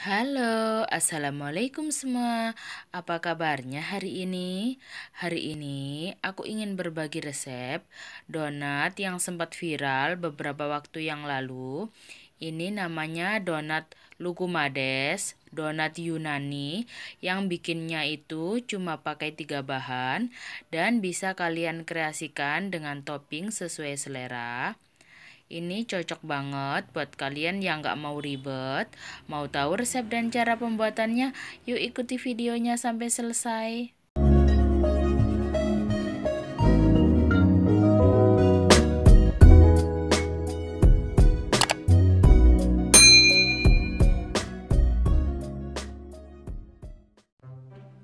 Halo, assalamualaikum semua. Apa kabarnya hari ini? Hari ini aku ingin berbagi resep donat yang sempat viral beberapa waktu yang lalu. Ini namanya donat lukumades, donat Yunani yang bikinnya itu cuma pakai 3 bahan dan bisa kalian kreasikan dengan topping sesuai selera. Ini cocok banget buat kalian yang gak mau ribet. Mau tahu resep dan cara pembuatannya? Yuk ikuti videonya sampai selesai.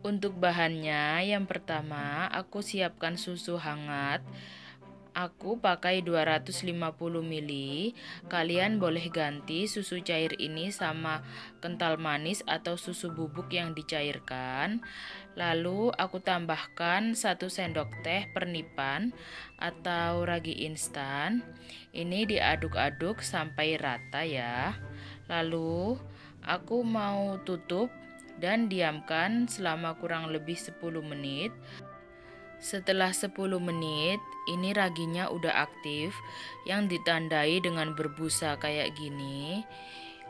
Untuk bahannya, yang pertama aku siapkan susu hangat. Aku pakai 250 ml. Kalian boleh ganti susu cair ini sama kental manis atau susu bubuk yang dicairkan. Lalu aku tambahkan 1 sendok teh pernipan atau ragi instan. Ini diaduk-aduk sampai rata ya. Lalu aku mau tutup dan diamkan selama kurang lebih 10 menit. Setelah 10 menit, ini raginya udah aktif yang ditandai dengan berbusa kayak gini.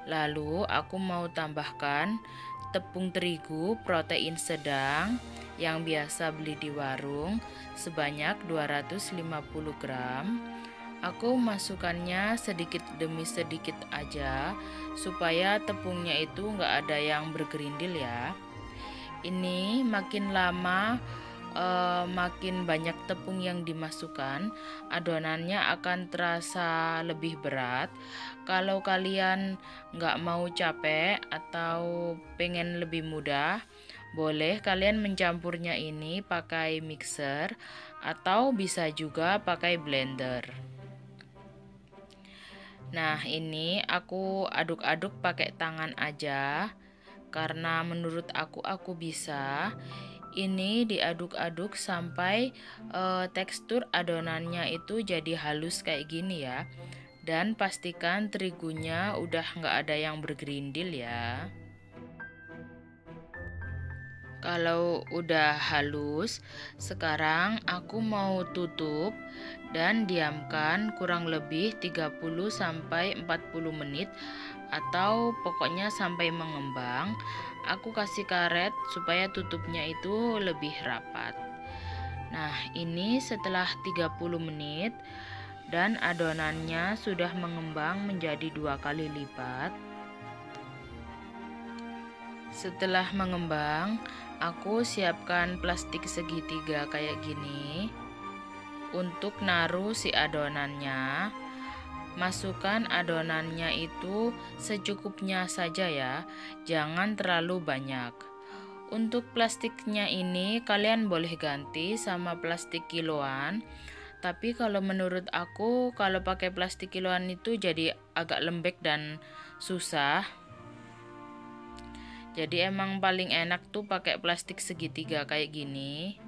Lalu aku mau tambahkan tepung terigu protein sedang yang biasa beli di warung sebanyak 250 gram. Aku masukkannya sedikit demi sedikit aja supaya tepungnya itu nggak ada yang bergerindil ya. Ini makin lama makin banyak tepung yang dimasukkan, adonannya akan terasa lebih berat. Kalau kalian nggak mau capek atau pengen lebih mudah, boleh kalian mencampurnya ini pakai mixer atau bisa juga pakai blender. Nah, ini aku aduk-aduk pakai tangan aja karena menurut aku bisa. Ini diaduk-aduk sampai tekstur adonannya itu jadi halus kayak gini ya. Dan pastikan terigunya udah nggak ada yang bergerindil ya. Kalau udah halus, sekarang aku mau tutup dan diamkan kurang lebih 30 sampai 40 menit atau pokoknya sampai mengembang. Aku kasih karet supaya tutupnya itu lebih rapat. Nah, ini setelah 30 menit dan adonannya sudah mengembang menjadi 2 kali lipat. Setelah mengembang, aku siapkan plastik segitiga kayak gini untuk naruh si adonannya. Masukkan adonannya itu secukupnya saja ya, jangan terlalu banyak. Untuk plastiknya ini kalian boleh ganti sama plastik kiloan. Tapi kalau menurut aku kalau pakai plastik kiloan itu jadi agak lembek dan susah. Jadi emang paling enak tuh pakai plastik segitiga kayak gini.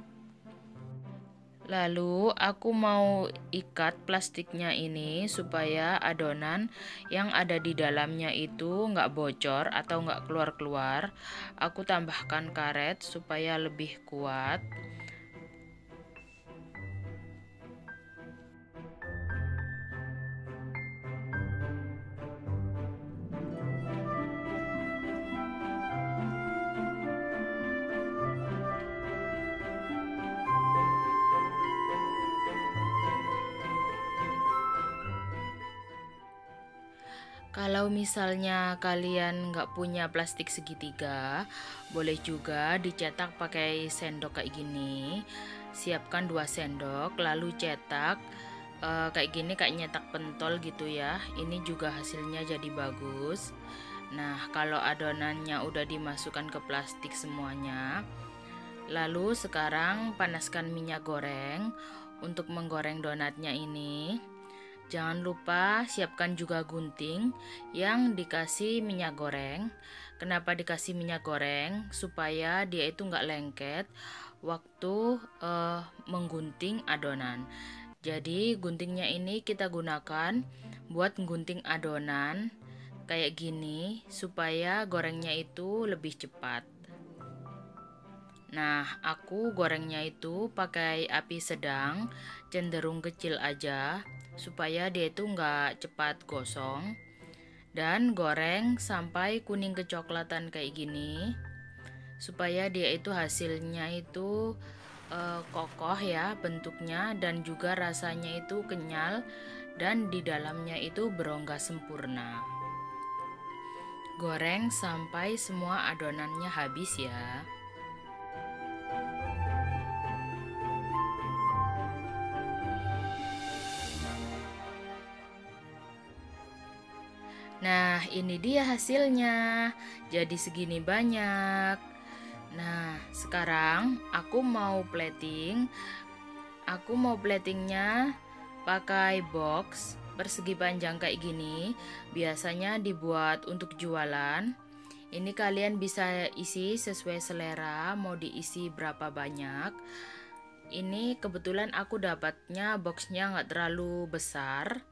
Lalu aku mau ikat plastiknya ini supaya adonan yang ada di dalamnya itu nggak bocor atau nggak keluar-keluar. Aku tambahkan karet supaya lebih kuat. Kalau misalnya kalian nggak punya plastik segitiga, boleh juga dicetak pakai sendok kayak gini. Siapkan 2 sendok, lalu cetak kayak gini, kayak nyetak pentol gitu ya. Ini juga hasilnya jadi bagus. Nah, kalau adonannya udah dimasukkan ke plastik semuanya, lalu sekarang panaskan minyak goreng untuk menggoreng donatnya ini. Jangan lupa siapkan juga gunting yang dikasih minyak goreng. Kenapa dikasih minyak goreng? Supaya dia itu nggak lengket waktu menggunting adonan. Jadi guntingnya ini kita gunakan buat gunting adonan kayak gini supaya gorengnya itu lebih cepat. Nah, aku gorengnya itu pakai api sedang, cenderung kecil aja, supaya dia itu nggak cepat gosong. Dan goreng sampai kuning kecoklatan kayak gini, supaya dia itu hasilnya itu kokoh ya bentuknya, dan juga rasanya itu kenyal, dan di dalamnya itu berongga sempurna. Goreng sampai semua adonannya habis ya. Nah, ini dia hasilnya. Jadi segini banyak. Nah, sekarang aku mau plating. Aku mau platingnya pakai box persegi panjang kayak gini. Biasanya dibuat untuk jualan. Ini kalian bisa isi sesuai selera, mau diisi berapa banyak. Ini kebetulan aku dapatnya boxnya nggak terlalu besar.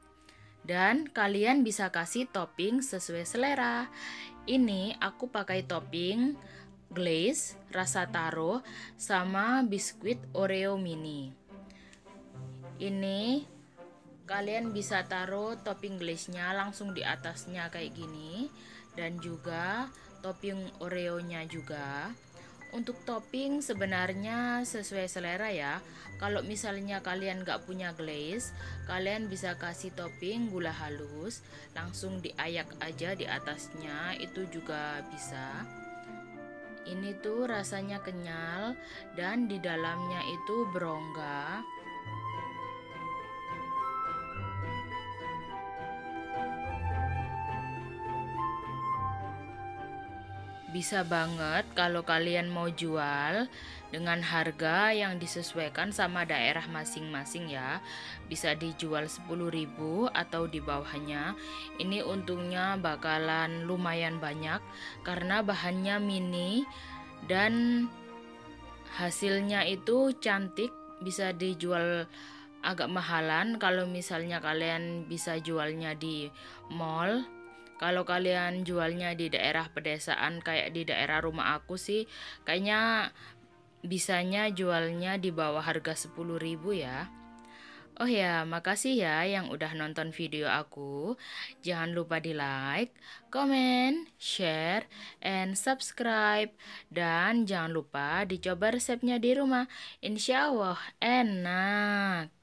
Dan kalian bisa kasih topping sesuai selera. Ini aku pakai topping glaze rasa taro sama biskuit Oreo mini. Ini kalian bisa taruh topping glaze-nya langsung di atasnya kayak gini, dan juga topping Oreo-nya juga. Untuk topping sebenarnya sesuai selera ya. Kalau misalnya kalian gak punya glaze, kalian bisa kasih topping gula halus, langsung diayak aja di atasnya, itu juga bisa. Ini tuh rasanya kenyal dan di dalamnya itu berongga. Bisa banget kalau kalian mau jual dengan harga yang disesuaikan sama daerah masing-masing ya. Bisa dijual 10.000 atau di bawahnya. Ini untungnya bakalan lumayan banyak karena bahannya mini dan hasilnya itu cantik. Bisa dijual agak mahalan kalau misalnya kalian bisa jualnya di mall. Kalau kalian jualnya di daerah pedesaan kayak di daerah rumah aku sih, kayaknya bisanya jualnya di bawah harga 10.000 ya. Oh ya, makasih ya yang udah nonton video aku. Jangan lupa di like, comment, share, and subscribe. Dan jangan lupa dicoba resepnya di rumah. Insya Allah enak.